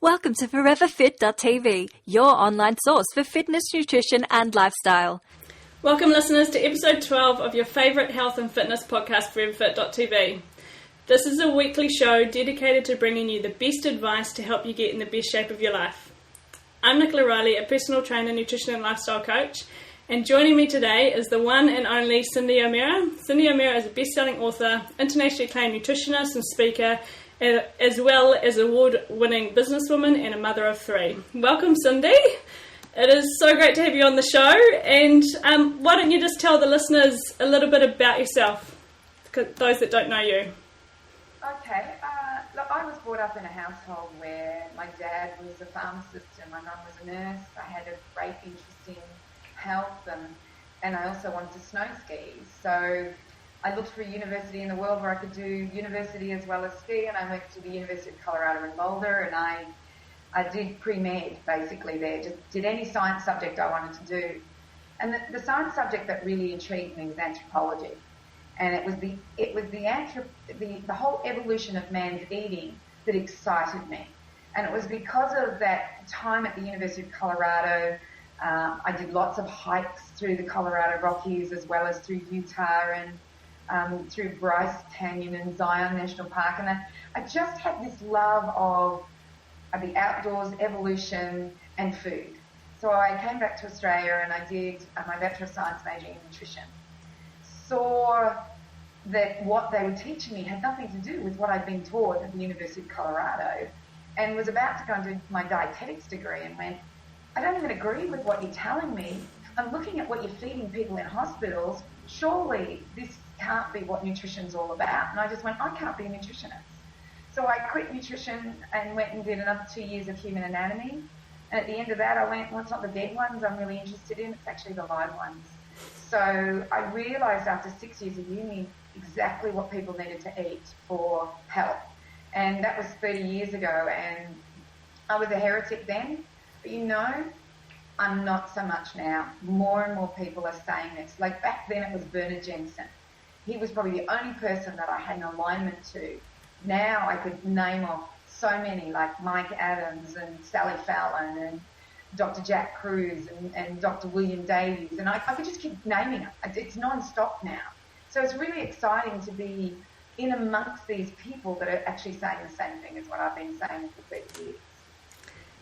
Welcome to ForeverFit.tv, your online source for fitness, nutrition and lifestyle. Welcome listeners to episode 12 of your favourite health and fitness podcast, ForeverFit.tv. This is a weekly show dedicated to bringing you the best advice to help you get in the best shape of your life. I'm Nicola, a personal trainer, nutrition and lifestyle coach, and joining me today is the one and only Cyndi Omeara. Cyndi Omeara is a best-selling author, internationally acclaimed nutritionist and speaker, as well as award-winning businesswoman and a mother of three. Welcome, Cyndi. It is so great to have you on the show. And why don't you just tell the listeners a little bit about yourself, those that don't know you. Okay. Look, I was brought up in a household where my dad was a pharmacist and my mum was a nurse. I had a great interest in health and I also wanted to snow ski. So I looked for a university in the world where I could do university as well as ski, and I went to the University of Colorado in Boulder, and I did pre-med basically there, just did any science subject I wanted to do. And the science subject that really intrigued me was anthropology. And it was the whole evolution of man's eating that excited me. And it was because of that time at the University of Colorado. I did lots of hikes through the Colorado Rockies as well as through Utah and through Bryce Canyon and Zion National Park. And I just had this love of the outdoors, evolution and food. So I came back to Australia and I did my Bachelor of Science major in nutrition. Saw that what they were teaching me had nothing to do with what I'd been taught at the University of Colorado, and was about to go and do my dietetics degree and went, I don't even agree with what you're telling me. I'm looking at what you're feeding people in hospitals. Surely this can't be what nutrition's all about. And I just went, I can't be a nutritionist. So I quit nutrition and went and did another 2 years of human anatomy. And at the end of that, I went, well, it's not the dead ones I'm really interested in, it's actually the live ones. So I realised after 6 years of uni exactly what people needed to eat for health. And that was 30 years ago. And I was a heretic then. But I'm not so much now. More and more people are saying this. Like back then it was Bernard Jensen. He was probably the only person that I had an alignment to. Now I could name off so many, like Mike Adams and Sally Fallon and Dr. Jack Cruz and Dr. William Davies. And I could just keep naming it. It's non-stop now. So it's really exciting to be in amongst these people that are actually saying the same thing as what I've been saying for 30 years.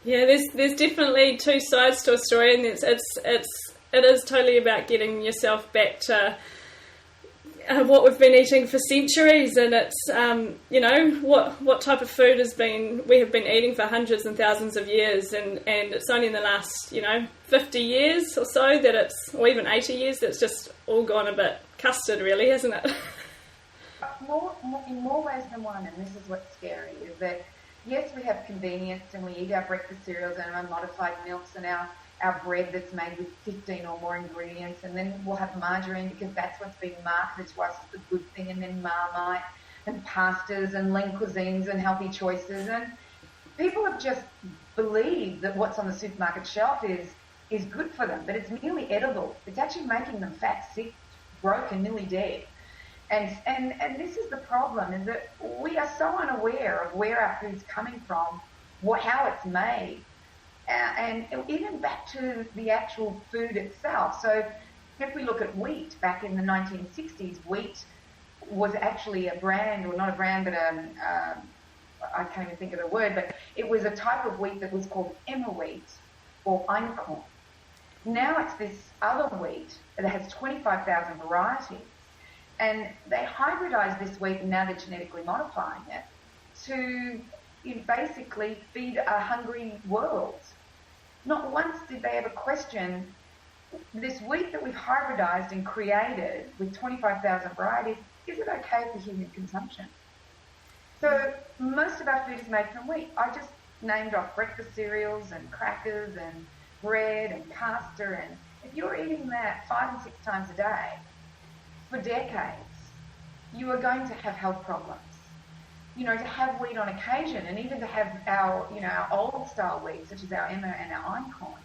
Yeah, there's definitely two sides to a story, and it is totally about getting yourself back to what we've been eating for centuries, and it's what type of food we have been eating for hundreds and thousands of years, and it's only in the last 50 years or so or even 80 years that's just all gone a bit custard, really, hasn't it? In more ways than one, and this is what's scary, is that yes, we have convenience and we eat our breakfast cereals and our modified milks and our bread that's made with 15 or more ingredients, and then we'll have margarine because that's what's being marketed to us as the good thing, and then Marmite and pastas and lean cuisines and healthy choices. And people have just believed that what's on the supermarket shelf is good for them, but it's merely edible. It's actually making them fat, sick, broke and nearly dead. And this is the problem, is that we are so unaware of where our food's coming from, how it's made, and even back to the actual food itself. So if we look at wheat, back in the 1960s, wheat was actually a brand, or not a brand, but I can't even think of the word, but it was a type of wheat that was called emmer wheat or einkorn. Now it's this other wheat that has 25,000 varieties. And they hybridize this wheat, and now they're genetically modifying it to basically feed a hungry world. Not once did they ever question this wheat that we've hybridized and created with 25,000 varieties, is it okay for human consumption? So most of our food is made from wheat. I just named off breakfast cereals and crackers and bread and pasta, and if you're eating that 5 and 6 times a day, for decades, you are going to have health problems. To have wheat on occasion, and even to have our old style wheat, such as our emmer and our einkorn,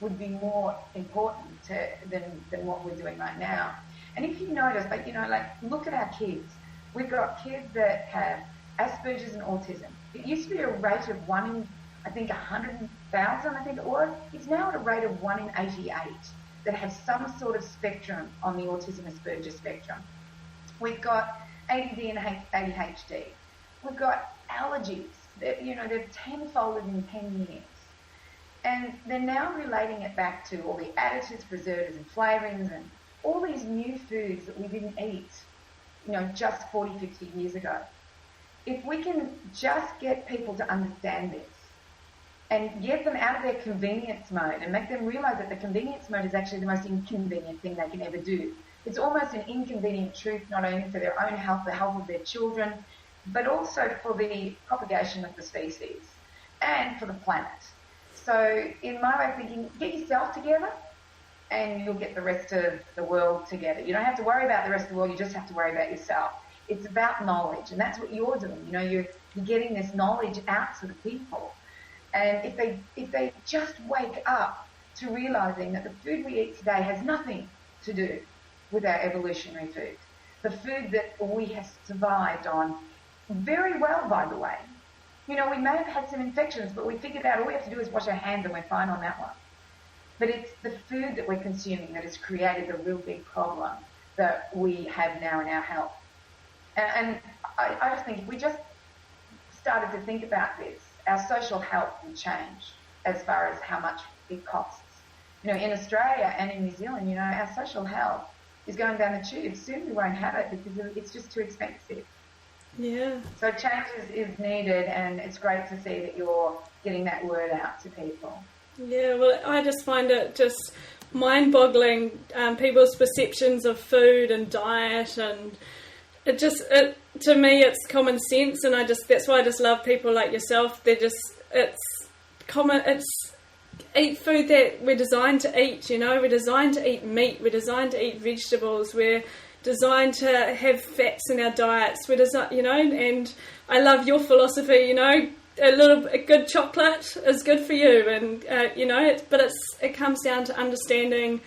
would be more important than what we're doing right now. And if you notice, look at our kids. We've got kids that have Asperger's and autism. It used to be a rate of 1 I think 100,000, I think it was. It's now at a rate of 1 in 88 that have some sort of spectrum on the autism Asperger spectrum. We've got ADD and ADHD. We've got allergies. They've tenfolded in 10 years. And they're now relating it back to all the additives, preservatives and flavourings and all these new foods that we didn't eat, just 40, 50 years ago. If we can just get people to understand this and get them out of their convenience mode and make them realise that the convenience mode is actually the most inconvenient thing they can ever do. It's almost an inconvenient truth, not only for their own health, the health of their children, but also for the propagation of the species and for the planet. So in my way of thinking, get yourself together and you'll get the rest of the world together. You don't have to worry about the rest of the world, you just have to worry about yourself. It's about knowledge, and that's what you're doing. You're getting this knowledge out to the people. And if they just wake up to realising that the food we eat today has nothing to do with our evolutionary food, the food that we have survived on very well, by the way. We may have had some infections, but we figured out all we have to do is wash our hands and we're fine on that one. But it's the food that we're consuming that has created the real big problem that we have now in our health. And I just think if we just started to think about this, our social health will change as far as how much it costs. In Australia and in New Zealand, our social health is going down the tube. Soon we won't have it because it's just too expensive. Yeah. So change is needed, and it's great to see that you're getting that word out to people. Yeah, well, I just find it just mind-boggling, people's perceptions of food and diet, and to me it's common sense, and that's why I just love people like yourself. It's eat food that we're designed to eat, we're designed to eat meat, we're designed to eat vegetables, we're designed to have fats in our diets, we're designed, and I love your philosophy, a good chocolate is good for you, and it comes down to understanding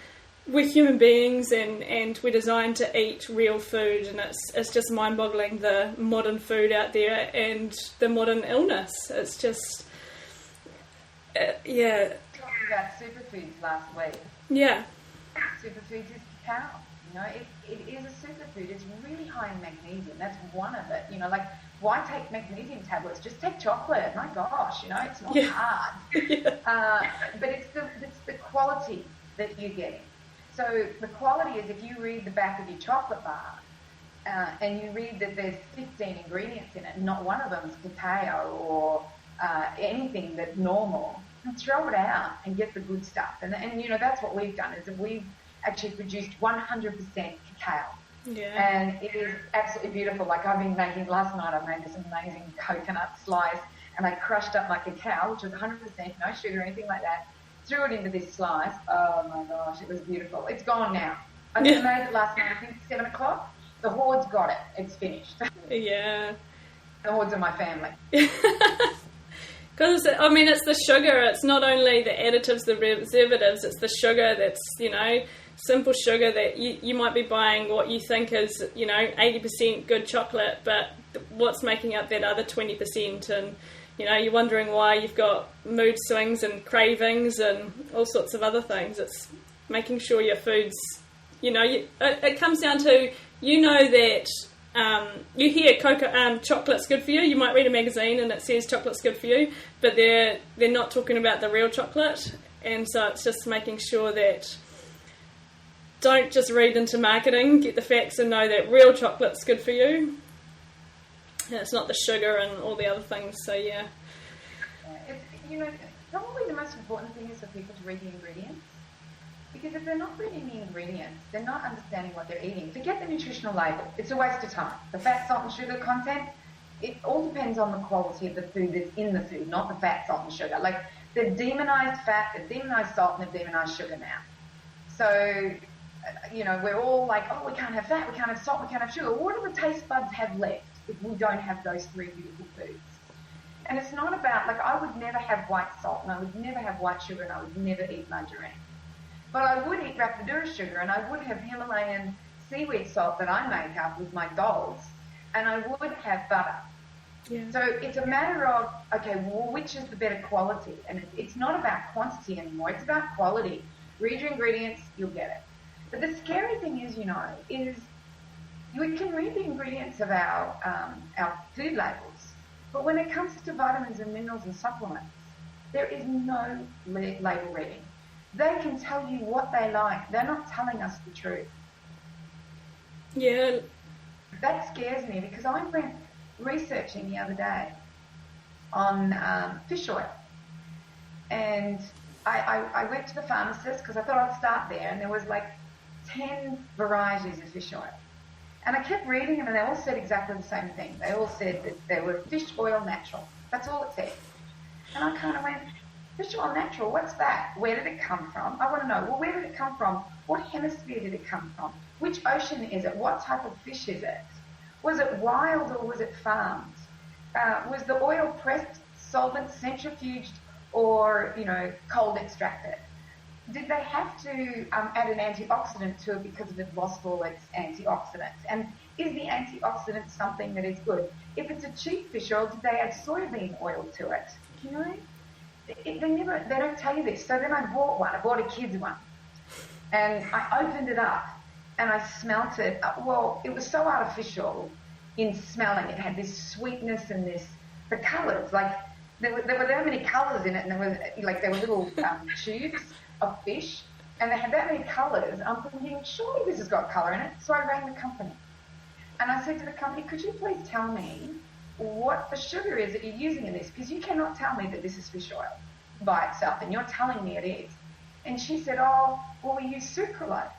we're human beings and we're designed to eat real food, and it's just mind-boggling, the modern food out there and the modern illness. It's just yeah. Talking about superfoods last week. Yeah. Superfoods is cacao. It is a superfood. It's really high in magnesium. That's one of it. Why take magnesium tablets? Just take chocolate. My gosh, it's not hard. Yeah. But it's the quality that you're getting. So the quality is, if you read the back of your chocolate bar and you read that there's 15 ingredients in it, not one of them is cacao or anything that's normal, then throw it out and get the good stuff. And that's what we've done, is that we've actually produced 100% cacao. Yeah. And it is absolutely beautiful. Last night I made this amazing coconut slice, and I crushed up my cacao, which was 100%, no sugar or anything like that, threw it into this slice. Oh my gosh, it was beautiful. It's gone now. I made it last night, I think 7 o'clock. The Horde's got it. It's finished. Yeah. The Horde's are my family. Because, it's the sugar. It's not only the additives, the preservatives, it's the sugar that's, simple sugar that you might be buying what you think is, 80% good chocolate, but what's making up that other 20%? And, you're wondering why you've got mood swings and cravings and all sorts of other things. It's making sure your food's, it comes down to, that you hear chocolate's good for you. You might read a magazine and it says chocolate's good for you, but they're not talking about the real chocolate. And so it's just making sure that don't just read into marketing, get the facts and know that real chocolate's good for you. And it's not the sugar and all the other things, so yeah. Probably the most important thing is for people to read the ingredients. Because if they're not reading the ingredients, they're not understanding what they're eating. Forget the nutritional label. It's a waste of time. The fat, salt and sugar content, it all depends on the quality of the food that's in the food, not the fat, salt and sugar. They've demonized fat, they've demonized salt, and they've demonized sugar now. So, we're all like, oh, we can't have fat, we can't have salt, we can't have sugar. What do the taste buds have left if we don't have those three beautiful foods? And it's not about, I would never have white salt, and I would never have white sugar, and I would never eat margarine. But I would eat Rapadura sugar, and I would have Himalayan seaweed salt that I make up with my dogs, and I would have butter. Yeah. So it's a matter of, okay, well, which is the better quality? And it's not about quantity anymore, it's about quality. Read your ingredients, you'll get it. But the scary thing is, is we can read the ingredients of our food labels, but when it comes to vitamins and minerals and supplements, there is no label reading. They can tell you what they like. They're not telling us the truth. Yeah. That scares me because I went researching the other day on fish oil, and I went to the pharmacist because I thought I'd start there, and there was like 10 varieties of fish oil. And I kept reading them, and they all said exactly the same thing. They all said that they were fish oil natural. That's all it said. And I kind of went, fish oil natural, what's that? Where did it come from? I want to know, well, where did it come from? What hemisphere did it come from? Which ocean is it? What type of fish is it? Was it wild or was it farmed? Was the oil pressed, solvent, centrifuged, or, cold extracted? Did they have to add an antioxidant to it because it had lost all its antioxidants? And is the antioxidant something that is good? If it's a cheap fish oil, did they add soybean oil to it? They don't tell you this. So then I bought one. I bought a kid's one. And I opened it up and I smelt it. Well, it was so artificial in smelling. It had this sweetness and the colours. Like, there were that many colours in it, and there were little tubes of fish, and they had that many colours. I'm thinking, surely this has got colour in it. So I rang the company. And I said to the company, could you please tell me what the sugar is that you're using in this? Because you cannot tell me that this is fish oil by itself, and you're telling me it is. And she said, oh, well, we use sucralose.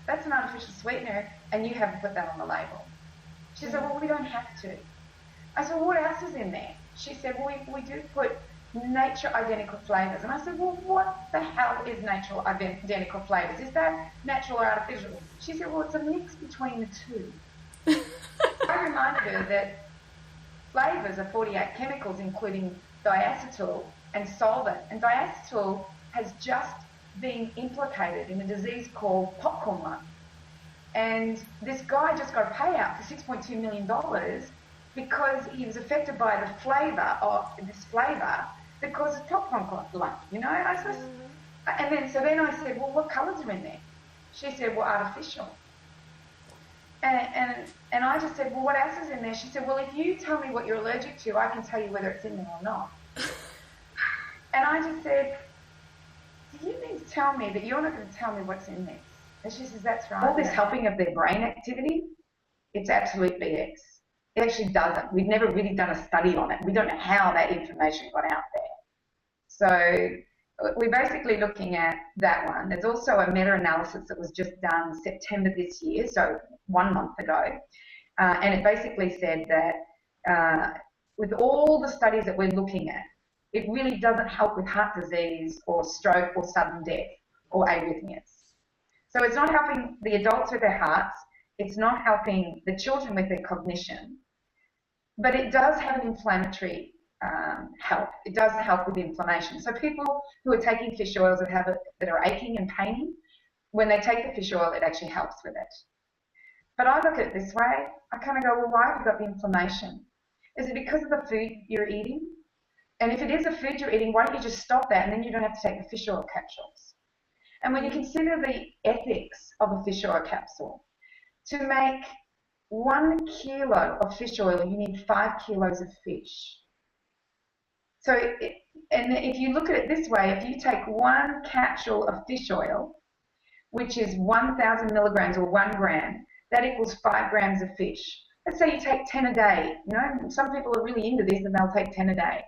That's an artificial sweetener, and you haven't put that on the label. She said, well, we don't have to. I said, well, what else is in there? She said, well, we do put nature identical flavours. And I said, well, what the hell is natural identical flavours? Is that natural or artificial? She said, well, it's a mix between the two. I reminded her that flavours are 48 chemicals, including diacetyl and solvent. And diacetyl has just been implicated in a disease called popcorn lung. And this guy just got a payout for $6.2 million because he was affected by the flavour of this flavour that causes popcorn lung, And then I said, well, what colours are in there? She said, well, artificial. And I just said, well, what else is in there? She said, well, if you tell me what you're allergic to, I can tell you whether it's in there or not. And I just said, do you mean to tell me that you're not going to tell me what's in this? And she says, that's right. All this helping of their brain activity, it's absolute BS. It actually doesn't. We've never really done a study on it. We don't know how that information got out there. So we're basically looking at that one. There's also a meta-analysis that was just done September this year, so 1 month ago. And it basically said that with all the studies that we're looking at, it really doesn't help with heart disease or stroke or sudden death or arrhythmias. So it's not helping the adults with their hearts. It's not helping the children with their cognition. But it does have an inflammatory help. It does help with inflammation. So people who are taking fish oils that are aching and paining, when they take the fish oil, it actually helps with it. But I look at it this way. I kind of go, well, why have you got the inflammation? Is it because of the food you're eating? And if it is the food you're eating, why don't you just stop that and then you don't have to take the fish oil capsules? And when you consider the ethics of a fish oil capsule, to make 1 kilo of fish oil, you need 5 kilos of fish. So, and if you look at it this way, if you take 1 capsule of fish oil, which is 1,000 milligrams or 1 gram, that equals 5 grams of fish. Let's say you take 10 a day. Some people are really into this and they'll take 10 a day.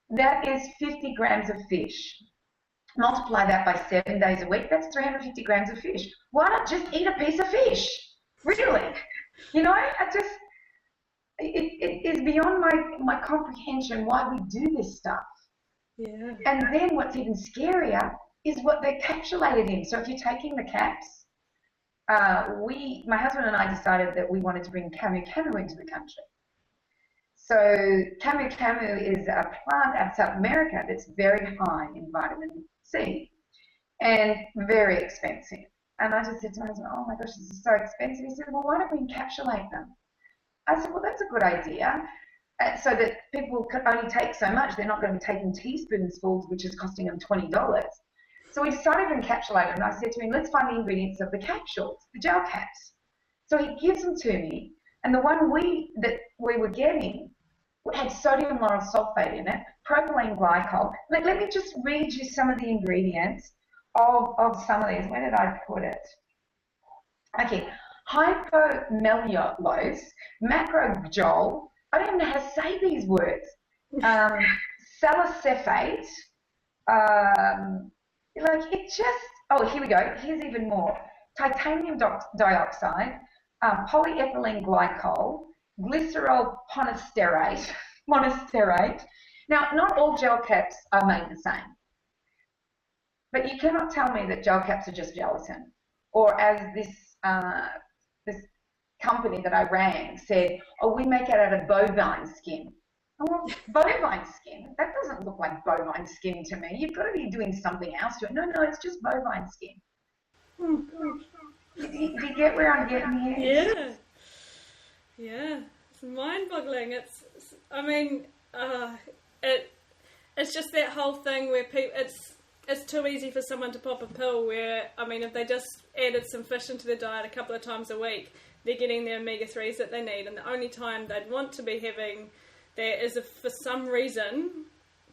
That is 50 grams of fish. Multiply that by 7 days a week, that's 350 grams of fish. Why not just eat a piece of fish? Really? It is beyond my comprehension why we do this stuff. Yeah. And then what's even scarier is what they're capsulated in. So if you're taking the caps, my husband and I decided that we wanted to bring camu camu into the country. So camu camu is a plant out of South America that's very high in vitamin C and very expensive. And I just said to my husband, oh my gosh, this is so expensive. He said, well, why don't we encapsulate them? I said, well, that's a good idea. so that people can only take so much. They're not going to be taking teaspoonsfuls, which is costing them $20. So we decided to encapsulate them, and I said to him, let's find the ingredients of the capsules, the gel caps. So he gives them to me, and the one that we were getting had sodium lauryl sulfate in it, propylene glycol. Let me just read you some of the ingredients of some of these. Where did I put it? Okay, hypomellulose, macrojol. I don't even know how to say these words. Salicylic. It just. Oh, here we go. Here's even more. Titanium dioxide, polyethylene glycol, glycerol monosterate. Now, not all gel caps are made the same, but you cannot tell me that gel caps are just gelatin, or as this company that I rang said, oh, we make it out of bovine skin. Oh, bovine skin? That doesn't look like bovine skin to me. You've got to be doing something else to it. No, it's just bovine skin. Do you get where I'm getting here? Yeah. It's mind-boggling. It's just that whole thing where it's too easy for someone to pop a pill where, if they just added some fish into their diet a couple of times a week, they're getting the omega-3s that they need, and the only time they'd want to be having that is if for some reason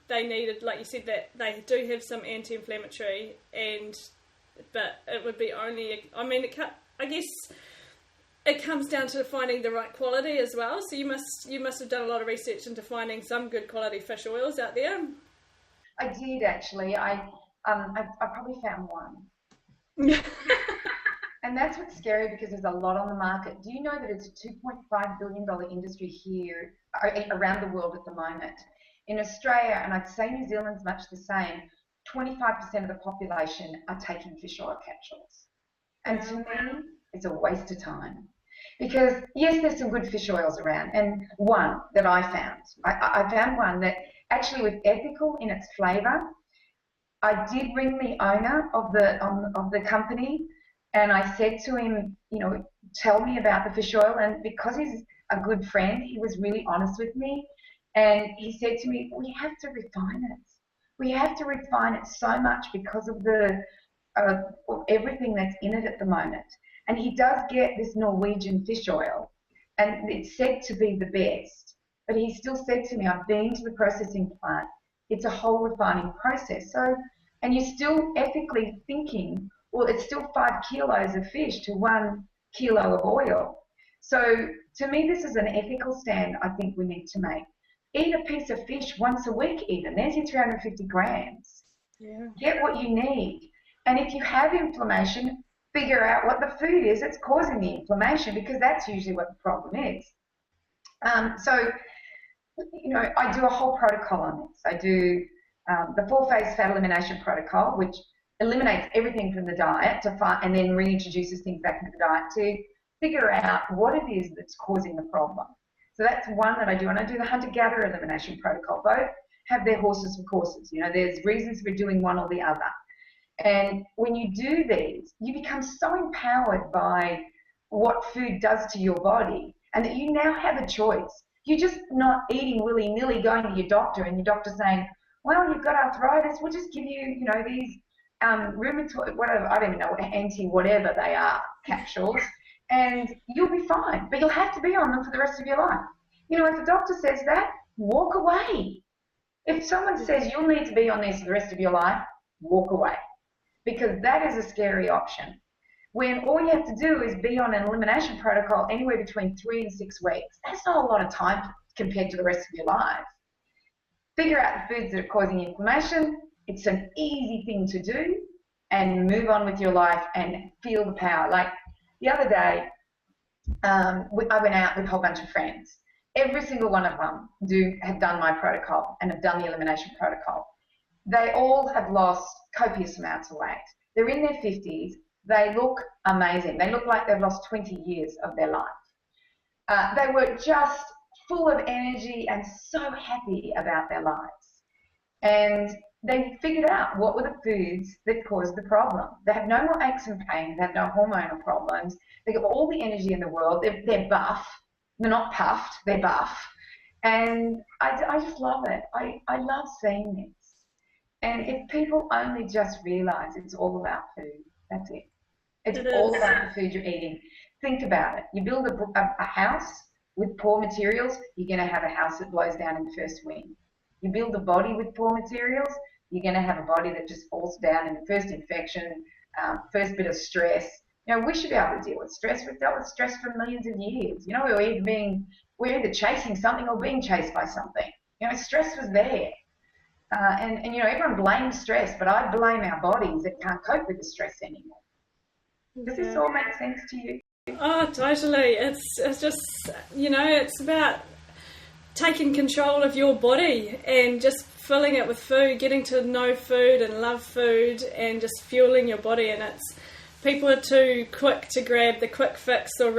they needed, like you said, that they do have some anti-inflammatory, but it would be only, I guess it comes down to finding the right quality as well. So you must have done a lot of research into finding some good quality fish oils out there. I did actually. I probably found one. And that's what's scary, because there's a lot on the market. Do you know that it's a $2.5 billion industry here around the world at the moment? In Australia, and I'd say New Zealand's much the same, 25% of the population are taking fish oil capsules. And to me, it's a waste of time. Because yes, there's some good fish oils around, and one that I found. I found one that actually was ethical in its flavour. I did ring the owner of the company, and I said to him, tell me about the fish oil. And because he's a good friend, he was really honest with me. And he said to me, we have to refine it. We have to refine it so much because of of everything that's in it at the moment. And he does get this Norwegian fish oil, and it's said to be the best. But he still said to me, I've been to the processing plant. It's a whole refining process. So, and you're still ethically thinking, well, it's still 5 kilos of fish to 1 kilo of oil. So to me, this is an ethical stand I think we need to make. Eat a piece of fish once a week even. There's your 350 grams. Yeah. Get what you need. And if you have inflammation, figure out what the food is that's causing the inflammation, because that's usually what the problem is. So, I do a whole protocol on this. I do the 4-phase fat elimination protocol, which eliminates everything from the diet and then reintroduces things back into the diet to figure out what it is that's causing the problem. So that's one that I do. And I do the hunter-gatherer elimination protocol. Both have their horses for courses. There's reasons for doing one or the other. And when you do these, you become so empowered by what food does to your body, and that you now have a choice. You're just not eating willy-nilly, going to your doctor, and your doctor saying, well, you've got arthritis, we'll just give you, these rheumatoid, whatever, I don't even know, anti-whatever they are, capsules, and you'll be fine. But you'll have to be on them for the rest of your life. If a doctor says that, walk away. If someone says you'll need to be on this for the rest of your life, walk away. Because that is a scary option. When all you have to do is be on an elimination protocol anywhere between 3 and 6 weeks. That's not a lot of time compared to the rest of your life. Figure out the foods that are causing inflammation. It's an easy thing to do, and move on with your life and feel the power. Like the other day, I went out with a whole bunch of friends. Every single one of them have done my protocol and have done the elimination protocol. They all have lost copious amounts of weight. They're in their 50s. They look amazing. They look like they've lost 20 years of their life. They were just full of energy and so happy about their lives. And they figured out what were the foods that caused the problem. They have no more aches and pains. They have no hormonal problems. They got all the energy in the world. They're buff. They're not puffed. They're buff. And I just love it. I love seeing this. And if people only just realise it's all about food, that's it. It's all about the food you're eating. Think about it. You build a house with poor materials, you're going to have a house that blows down in the first wind. You build a body with poor materials, you're going to have a body that just falls down in the first infection, first bit of stress. You know, we should be able to deal with stress. We've dealt with stress for millions of years. You know, we're either chasing something or being chased by something. You know, stress was there. And you know, everyone blames stress, but I blame our bodies that can't cope with the stress anymore. Does this all make sense to you? Oh, totally. It's just, you know, it's about taking control of your body and just filling it with food, getting to know food and love food and just fueling your body. And it's, people are too quick to grab the quick fix or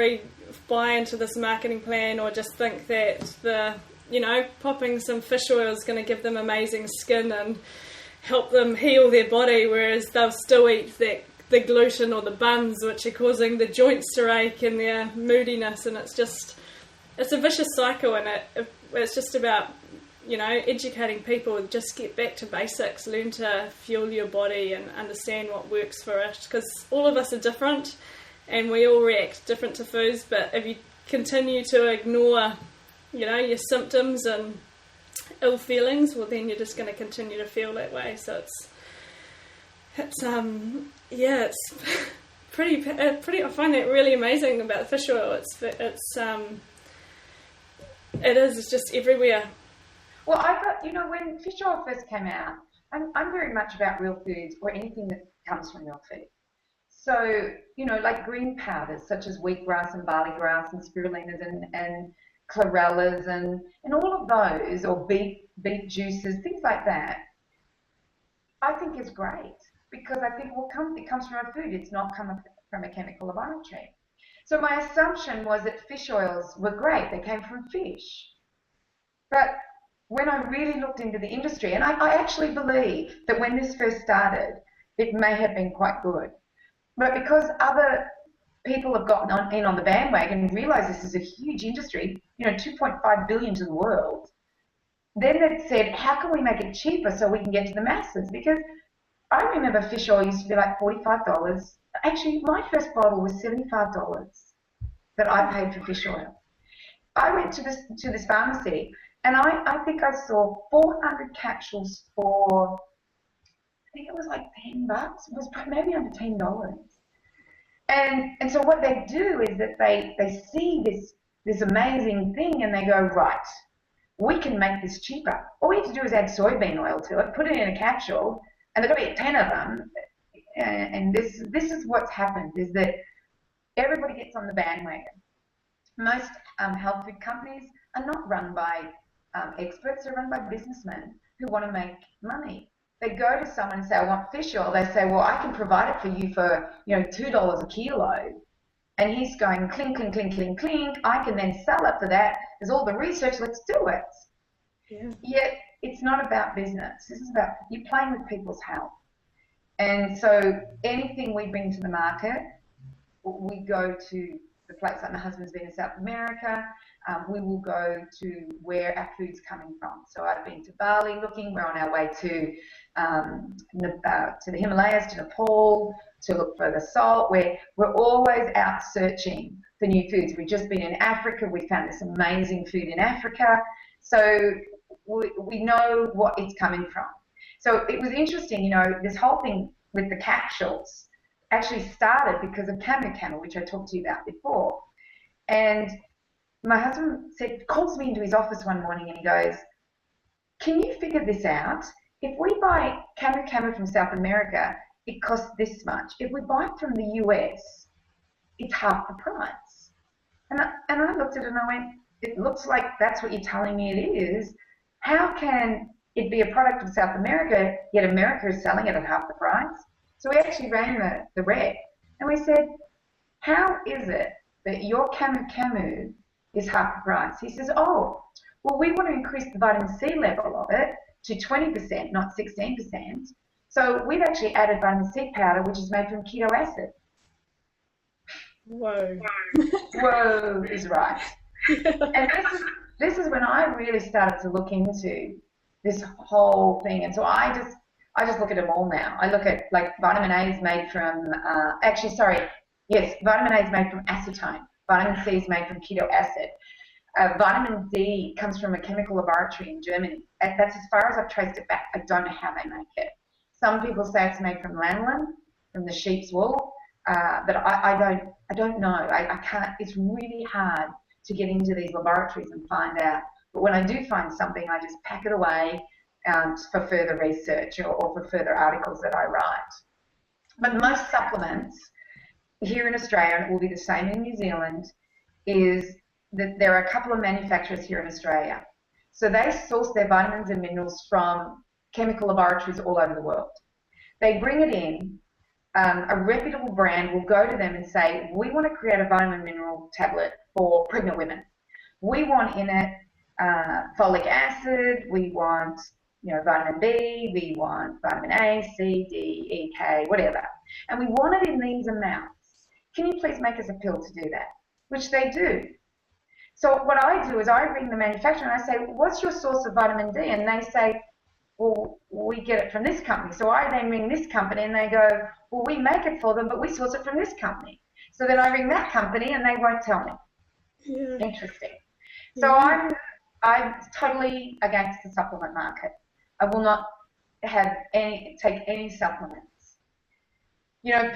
buy into this marketing plan, or just think that popping some fish oil is going to give them amazing skin and help them heal their body, whereas they'll still eat the gluten or the buns, which are causing the joints to ache and their moodiness. And it's a vicious cycle, and it's just about, you know, educating people. Just get back to basics, learn to fuel your body and understand what works for it, because all of us are different and we all react different to foods. But if you continue to ignore, you know, your symptoms and ill feelings, well, then you're just going to continue to feel that way. So it's pretty. I find that really amazing about fish oil. It's just everywhere. Well, I thought, you know, when fish oil first came out, I'm very much about real foods or anything that comes from real food. So, you know, like green powders such as wheatgrass and barley grass and spirulinas and chlorellas and all of those, or beef juices, things like that, I think is great, because I think, well, it comes from our food. It's not come from a chemical laboratory. So my assumption was that fish oils were great. They came from fish. But when I really looked into the industry, and I actually believe that when this first started, it may have been quite good. But because other people have gotten in on the bandwagon and realised this is a huge industry, you know, 2.5 billion to the world, then they said, how can we make it cheaper so we can get to the masses? Because I remember fish oil used to be like $45. Actually, my first bottle was $75 that I paid for fish oil. I went to this pharmacy, and I think I saw 400 capsules for, I think it was like $10. It was maybe under $10. And so what they do is that they see this amazing thing, and they go, right, we can make this cheaper. All we have to do is add soybean oil to it, put it in a capsule, and there's going to be 10 of them. And this is what's happened, is that everybody gets on the bandwagon. Most health food companies are not run by experts, they're run by businessmen who want to make money. They go to someone and say, I want fish oil. They say, well, I can provide it for you for, you know, $2 a kilo. And he's going, clink, clink, clink, clink, clink. I can then sell it for that. There's all the research, let's do it. Yeah. Yet it's not about business. This is about, you're playing with people's health. And so anything we bring to the market, we go to the place, like my husband's been in South America, we will go to where our food's coming from. So I've been to Bali looking, we're on our way to the Himalayas, to Nepal, to look for the salt. We're always out searching for new foods. We've just been in Africa, we found this amazing food in Africa. So we know what it's coming from. So it was interesting, you know, this whole thing with the capsules actually started because of Camu, which I talked to you about before. And my husband calls me into his office one morning and he goes, can you figure this out? If we buy Camu from South America, it costs this much. If we buy it from the US, it's half the price. And I looked at it and I went, it looks like that's what you're telling me it is. How can it be a product of South America, yet America is selling it at half the price? So we actually rang the rep and we said, how is it that your Camu is half the price? He says, oh, well, we want to increase the vitamin C level of it to 20%, not 16%. So we've actually added vitamin C powder, which is made from keto acid. Whoa. Whoa is right. And this is when I really started to look into this whole thing. And so I just look at them all now. I look at like vitamin A is made from, vitamin A is made from acetone. Vitamin C is made from keto acid. Vitamin D comes from a chemical laboratory in Germany. That's as far as I've traced it back. I don't know how they make it. Some people say it's made from lanolin, from the sheep's wool, but I don't know. I can't. It's really hard to get into these laboratories and find out. But when I do find something, I just pack it away for further research or for further articles that I write. But most supplements here in Australia, and it will be the same in New Zealand, is that there are a couple of manufacturers here in Australia. So they source their vitamins and minerals from chemical laboratories all over the world. They bring it in. A reputable brand will go to them and say, we want to create a vitamin mineral tablet for pregnant women. We want in it folic acid, we want vitamin B, we want vitamin A, C, D, E, K, whatever. And we want it in these amounts. Can you please make us a pill to do that? Which they do. So what I do is I ring the manufacturer and I say, what's your source of vitamin D? And they say, well, we get it from this company. So I then ring this company and they go, well, we make it for them, but we source it from this company. So then I ring that company and they won't tell me. Yeah. Interesting. So I'm totally against the supplement market. I will not take any supplements.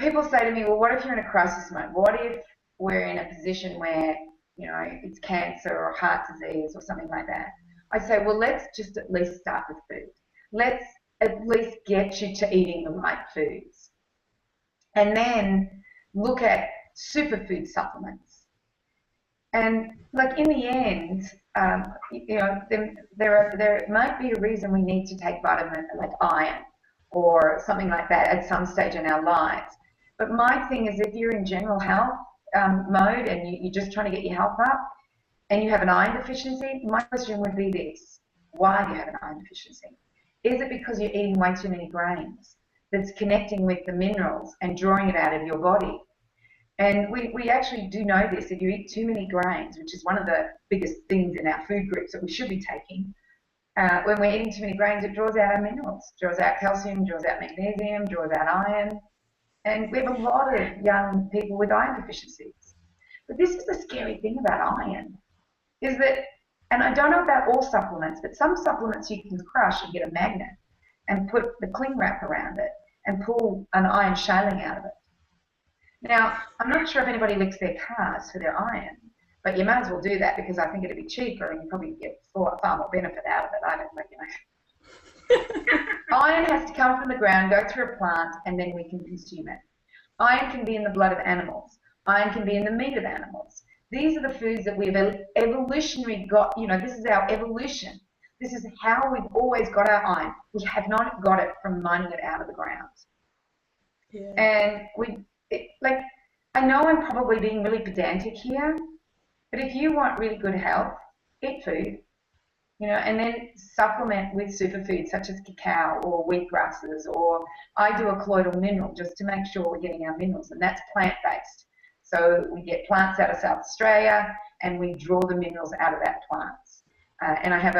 People say to me, well, what if you're in a crisis mode? What if we're in a position where, it's cancer or heart disease or something like that? I say, well, let's just at least start with food. Let's at least get you to eating the right foods. And then look at superfood supplements. And like in the end, there might be a reason we need to take vitamin like iron or something like that at some stage in our lives. But my thing is, if you're in general health mode and you're just trying to get your health up and you have an iron deficiency, my question would be this: why do you have an iron deficiency? Is it because you're eating way too many grains that's connecting with the minerals and drawing it out of your body? And we actually do know this. If you eat too many grains, which is one of the biggest things in our food groups that we should be taking, when we're eating too many grains, it draws out our minerals, draws out calcium, draws out magnesium, draws out iron. And we have a lot of young people with iron deficiencies. But this is the scary thing about iron, is that, and I don't know about all supplements, but some supplements you can crush and get a magnet and put the cling wrap around it and pull an iron shaling out of it. Now, I'm not sure if anybody licks their cars for their iron, but you might as well do that because I think it'd be cheaper and you probably get far more benefit out of it. I don't know. Iron has to come from the ground, go through a plant, and then we can consume it. Iron can be in the blood of animals. Iron can be in the meat of animals. These are the foods that we've evolutionary got. This is our evolution. This is how we've always got our iron. We have not got it from mining it out of the ground. Yeah. And I know I'm probably being really pedantic here, but if you want really good health, eat food, and then supplement with superfoods such as cacao or wheatgrasses, or I do a colloidal mineral just to make sure we're getting our minerals, and that's plant-based. So we get plants out of South Australia and we draw the minerals out of that plants. And I have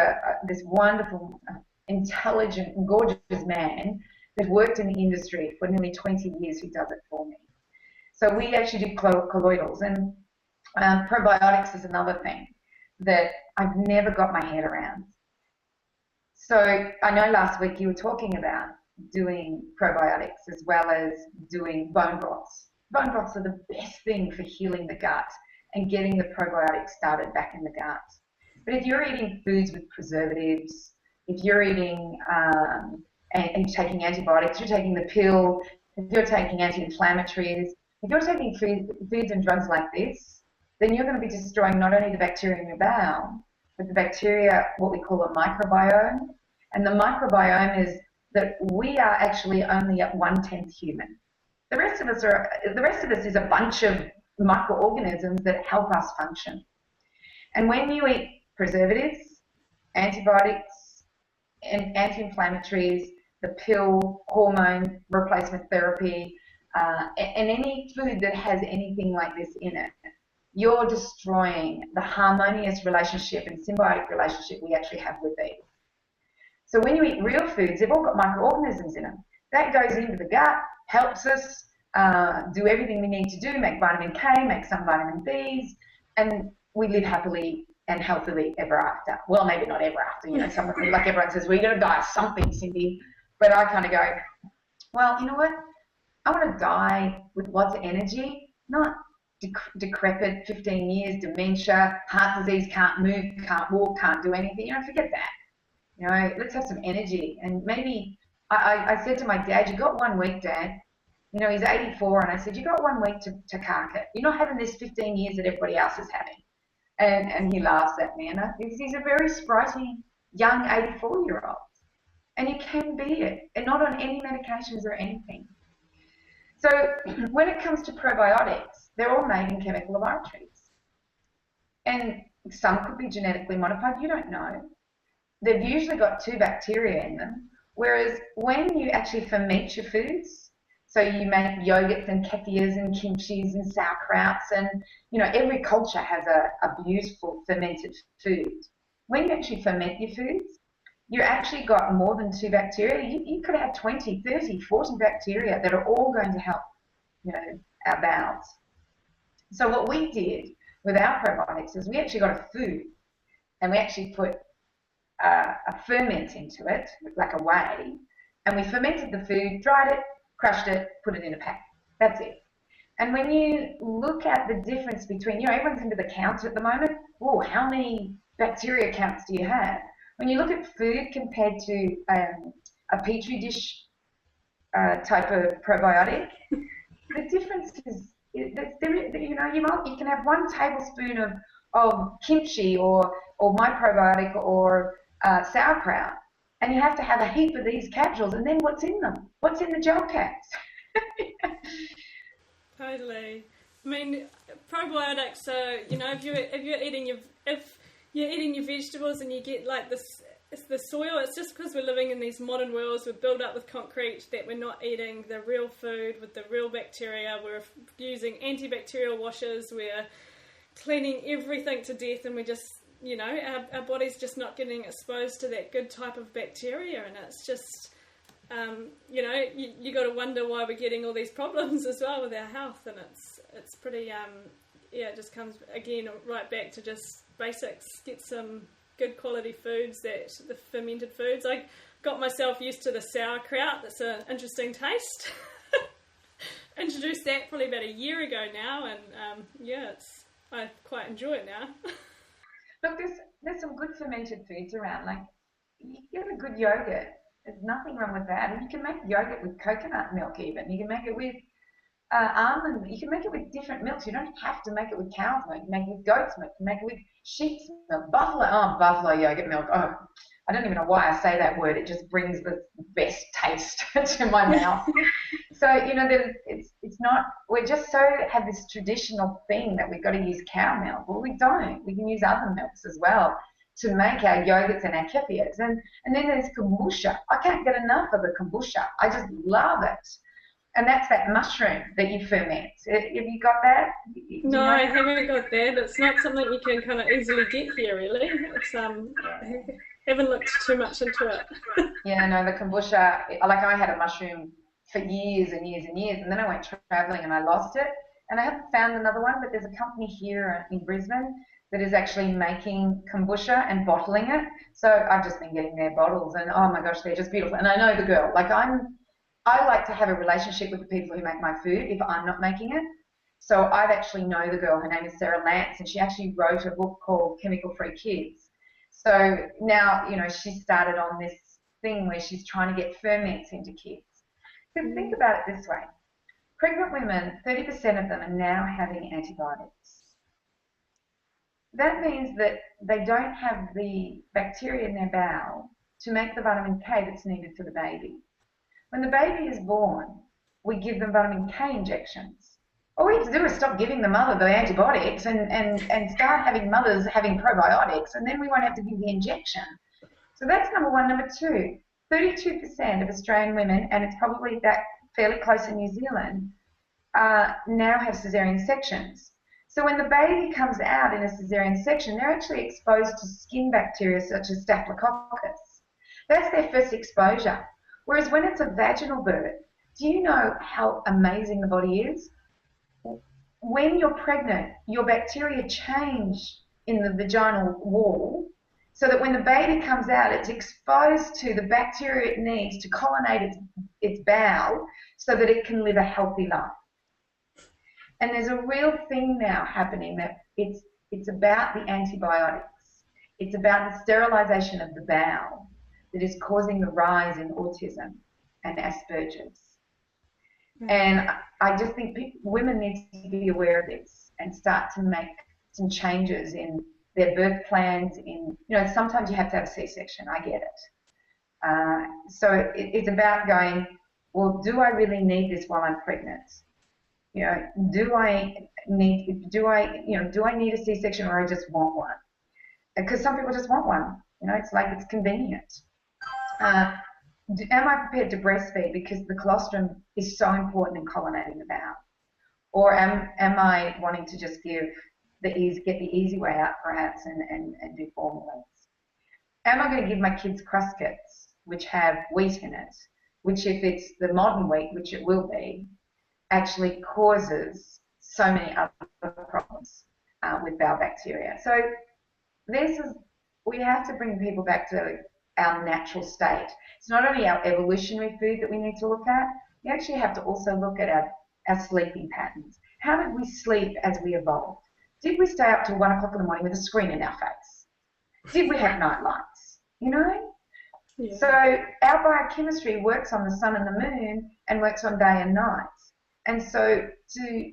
this wonderful, intelligent, gorgeous man that worked in the industry for nearly 20 years who does it for me. So we actually do colloidals, and probiotics is another thing that I've never got my head around. So I know last week you were talking about doing probiotics as well as doing bone broths. Bone broths are the best thing for healing the gut and getting the probiotics started back in the gut. But if you're eating foods with preservatives, if you're eating and taking antibiotics, you're taking the pill, if you're taking anti-inflammatories, if you're taking foods and drugs like this, then you're going to be destroying not only the bacteria in your bowel, but the bacteria, what we call a microbiome. And the microbiome is that we are actually only at 1/10 human. The rest of us is a bunch of microorganisms that help us function. And when you eat preservatives, antibiotics, and anti-inflammatories, the pill, hormone replacement therapy, and any food that has anything like this in it, you're destroying the harmonious relationship and symbiotic relationship we actually have with these. So when you eat real foods, they've all got microorganisms in them. That goes into the gut, helps us do everything we need to do, make vitamin K, make some vitamin Bs, and we live happily and healthily ever after. Well, maybe not ever after, someone, like everyone says, well, you're going to die of something, Cyndi. But I kind of go, well, you know what? I want to die with lots of energy, not decrepit, 15 years, dementia, heart disease, can't move, can't walk, can't do anything. Forget that. Let's have some energy. And maybe I said to my dad, you got 1 week, Dad. He's 84, and I said, you got 1 week to cark it. You're not having this 15 years that everybody else is having. And he laughs at me, and he's a very sprightly, young 84-year-old. And you can be it, and not on any medications or anything. So when it comes to probiotics, they're all made in chemical laboratories. And some could be genetically modified, you don't know. They've usually got 2 bacteria in them, whereas when you actually ferment your foods, so you make yogurts and kefirs and kimchis and sauerkrauts, and every culture has a beautiful fermented food. When you actually ferment your foods, you actually got more than 2 bacteria. You could have 20, 30, 40 bacteria that are all going to help, our bowels. So what we did with our probiotics is we actually got a food, and we actually put a ferment into it, like a whey, and we fermented the food, dried it, crushed it, put it in a pack. That's it. And when you look at the difference between, everyone's into the counts at the moment. Oh, how many bacteria counts do you have? When you look at food compared to a petri dish type of probiotic, the difference is, you can have 1 tablespoon of kimchi or my probiotic or sauerkraut, and you have to have a heap of these capsules, and then what's in them? What's in the gel caps? Totally. I mean, probiotics are, if you're eating your vegetables and you get like this, it's the soil. It's just because we're living in these modern worlds, we're built up with concrete, that we're not eating the real food with the real bacteria. We're using antibacterial washes. We're cleaning everything to death, and we're just, our body's just not getting exposed to that good type of bacteria, and it's just, you got to wonder why we're getting all these problems as well with our health, and it's pretty, it just comes again right back to just basics. Get some good quality foods, the fermented foods. I got myself used to the sauerkraut. That's an interesting taste. Introduced that probably about a year ago now, and I quite enjoy it now. Look, there's some good fermented foods around. Like, you get a good yogurt. There's nothing wrong with that. And you can make yogurt with coconut milk even. You can make it with almond. You can make it with different milks. You don't have to make it with cow's milk. You can make it with goat's milk. You can make it with sheep's milk. Buffalo yogurt milk. Oh, I don't even know why I say that word. It just brings the best taste to my mouth. So, it's not, we just have this traditional thing that we've got to use cow milk. Well, we don't. We can use other milks as well to make our yogurts and our kefirs. And then there's kombucha. I can't get enough of the kombucha. I just love it. And that's that mushroom that you ferment. Have you got that? No, I haven't got that. It's not something you can kind of easily get here, really. It's I haven't looked too much into it. Yeah, no, the kombucha, like I had a mushroom for years and years and years, and then I went traveling and I lost it, and I haven't found another one, but there's a company here in Brisbane that is actually making kombucha and bottling it. So I've just been getting their bottles, and oh my gosh, they're just beautiful. And I know the girl. Like, I like to have a relationship with the people who make my food if I'm not making it. So I've actually know the girl. Her name is Sarah Lance, and she actually wrote a book called Chemical Free Kids. So now, she started on this thing where she's trying to get ferments into kids. So think about it this way. Pregnant women, 30% of them are now having antibiotics. That means that they don't have the bacteria in their bowel to make the vitamin K that's needed for the baby. When the baby is born, we give them vitamin K injections. All we have to do is stop giving the mother the antibiotics and start having mothers having probiotics, and then we won't have to give the injection. So that's number one. Number two, 32% of Australian women, and it's probably that fairly close in New Zealand, now have caesarean sections. So when the baby comes out in a cesarean section, they're actually exposed to skin bacteria such as staphylococcus. That's their first exposure. Whereas when it's a vaginal birth, do you know how amazing the body is? When you're pregnant, your bacteria change in the vaginal wall so that when the baby comes out, it's exposed to the bacteria it needs to colonate its bowel so that it can live a healthy life. And there's a real thing now happening that it's about the antibiotics. It's about the sterilization of the bowel that is causing the rise in autism and Asperger's. And I just think women need to be aware of this and start to make some changes in their birth plans. Sometimes you have to have a C-section, I get it. So it's about going, well, do I really need this while I'm pregnant? Do I need a C-section or I just want one? Because some people just want one. It's like it's convenient. Am I prepared to breastfeed because the colostrum is so important in colonating the bowel? Or am I wanting to just get the easy way out perhaps and do formulas? Am I going to give my kids crustkits which have wheat in it, which if it's the modern wheat, which it will be, actually causes so many other problems with bowel bacteria? So we have to bring people back to our natural state. It's not only our evolutionary food that we need to look at, we actually have to also look at our sleeping patterns. How did we sleep as we evolved? Did we stay up till 1 o'clock in the morning with a screen in our face? Did we have night lights? Yeah. So our biochemistry works on the sun and the moon and works on day and night. And so to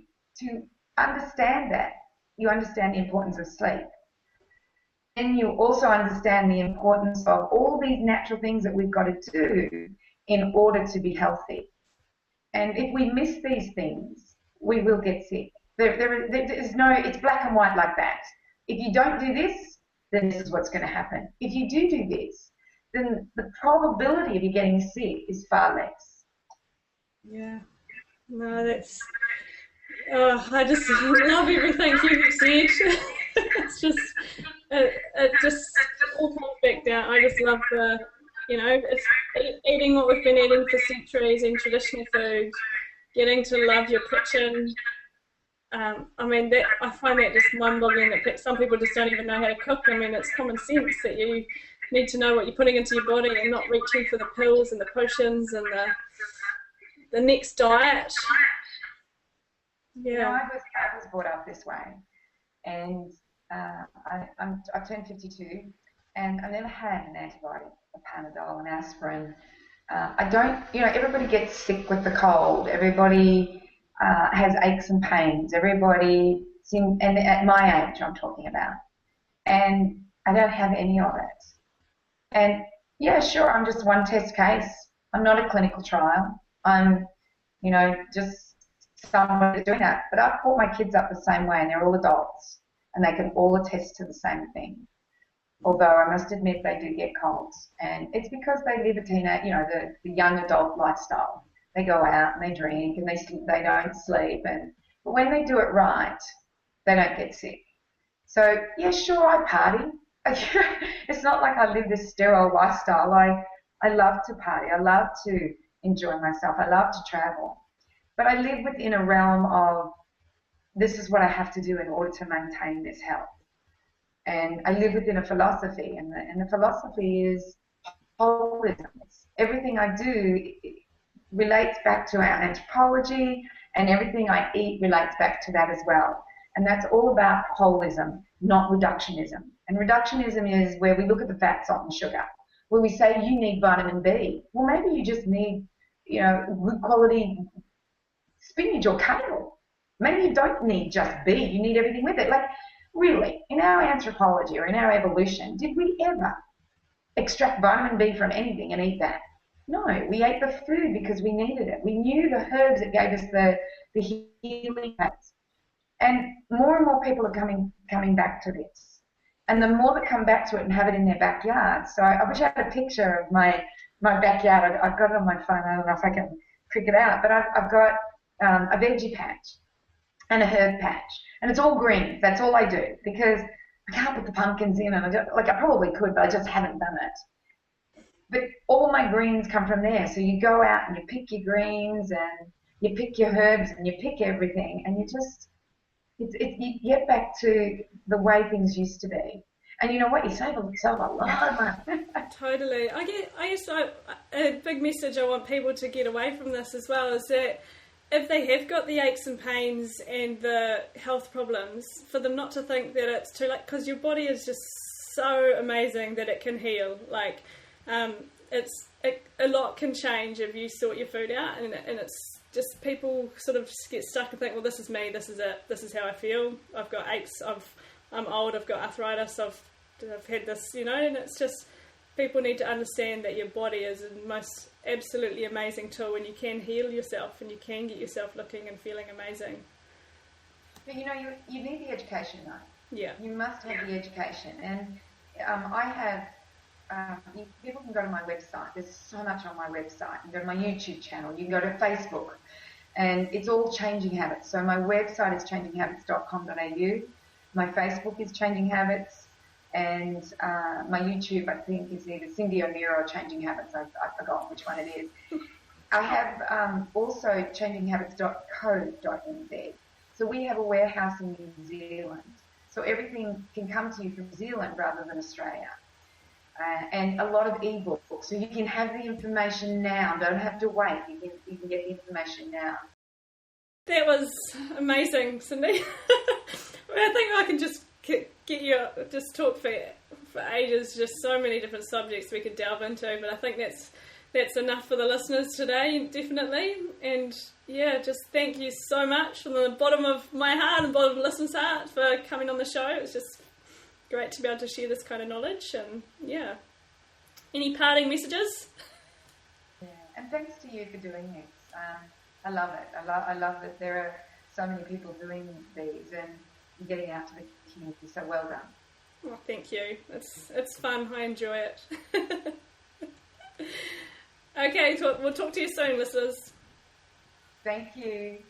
understand that, you understand the importance of sleep. And you also understand the importance of all these natural things that we've got to do in order to be healthy. And if we miss these things, we will get sick. It's black and white like that. If you don't do this, then this is what's going to happen. If you do this, then the probability of you getting sick is far less. Yeah. No, that's... I just love everything you've said. It's just... It just all comes back down. I just love it's eating what we've been eating for centuries in traditional food, getting to love your kitchen. I find that just mind-boggling that some people just don't even know how to cook. It's common sense that you need to know what you're putting into your body and not reaching for the pills and the potions and the next diet. Yeah. I was brought up this way, and I turned 52, and I never had an antibiotic, a Panadol, an aspirin. Everybody gets sick with the cold. Everybody has aches and pains. And at my age I'm talking about. And I don't have any of it. And yeah, sure, I'm just one test case. I'm not a clinical trial. I'm, just someone doing that. But I've brought my kids up the same way, and they're all adults. And they can all attest to the same thing. Although I must admit they do get colds. And it's because they live the young adult lifestyle. They go out and they drink and they don't sleep. But when they do it right, they don't get sick. So, yeah, sure, I party. It's not like I live this sterile lifestyle. I love to party. I love to enjoy myself. I love to travel. But I live within a realm of this is what I have to do in order to maintain this health. And I live within a philosophy, and the philosophy is holism. Everything I do relates back to our anthropology, and everything I eat relates back to that as well. And that's all about holism, not reductionism. And reductionism is where we look at the fat, salt, and sugar, where we say you need vitamin B. Well, maybe you just need, good quality spinach or kale. Maybe you don't need just B, you need everything with it. Like, really, in our anthropology or in our evolution, did we ever extract vitamin B from anything and eat that? No, we ate the food because we needed it. We knew the herbs that gave us the healing habits. And more people are coming back to this. And the more that come back to it and have it in their backyard. So I wish I had a picture of my backyard. I've got it on my phone. I don't know if I can pick it out. But I've got a veggie patch and a herb patch. And it's all greens. That's all I do because I can't put the pumpkins in, and I probably could, but I just haven't done it. But all my greens come from there. So you go out and you pick your greens and you pick your herbs and you pick everything, and you get back to the way things used to be. And you know what? You save yourself a lot of money. Totally. I guess a big message I want people to get away from this as well is that if they have got the aches and pains and the health problems, for them not to think that it's too late, because your body is just so amazing that it can heal. Like, a lot can change if you sort your food out, and it's just people sort of get stuck and think, well, this is me, this is it, this is how I feel. I've got aches, I'm old, I've got arthritis, I've had this, and it's just people need to understand that your body is the most absolutely amazing tool, and you can heal yourself and you can get yourself looking and feeling amazing. But you need the education though. Yeah. You must have the education, and I have. People can go to my website. There's so much on my website. You can go to my YouTube channel. You can go to Facebook, and it's all Changing Habits. So my website is changinghabits.com.au. My Facebook is Changing Habits, and my YouTube, I think, is either Cyndi Omeara or Changing Habits. I've forgotten which one it is. I have also changinghabits.co.nz. So we have a warehouse in New Zealand. So everything can come to you from New Zealand rather than Australia. And a lot of ebooks. So you can have the information now. Don't have to wait. You can get the information now. That was amazing, Cyndi. I think I can just get you, just talk for ages, just so many different subjects we could delve into, but I think that's enough for the listeners today, definitely. And yeah, just thank you so much from the bottom of my heart and bottom of the listeners' heart for coming on the show. It's just great to be able to share this kind of knowledge, and yeah. Any parting messages? Yeah, and thanks to you for doing this. I love it. I love that there are so many people doing these and getting out to the community. So well done. Well, thank you. It's fun. I enjoy it. Okay, we'll talk to you soon, listeners. Thank you.